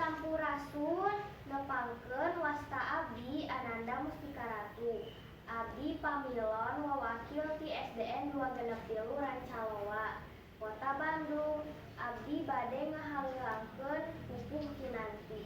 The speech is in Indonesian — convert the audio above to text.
Sampurasun nepangkeun wasta abdi Ananda Mustika Ratu. Abdi pamilon wawakil ti SDN 263 Rancaloa, Kota Bandung. Abdi bade ngahalilangkeun pupuh kinanti.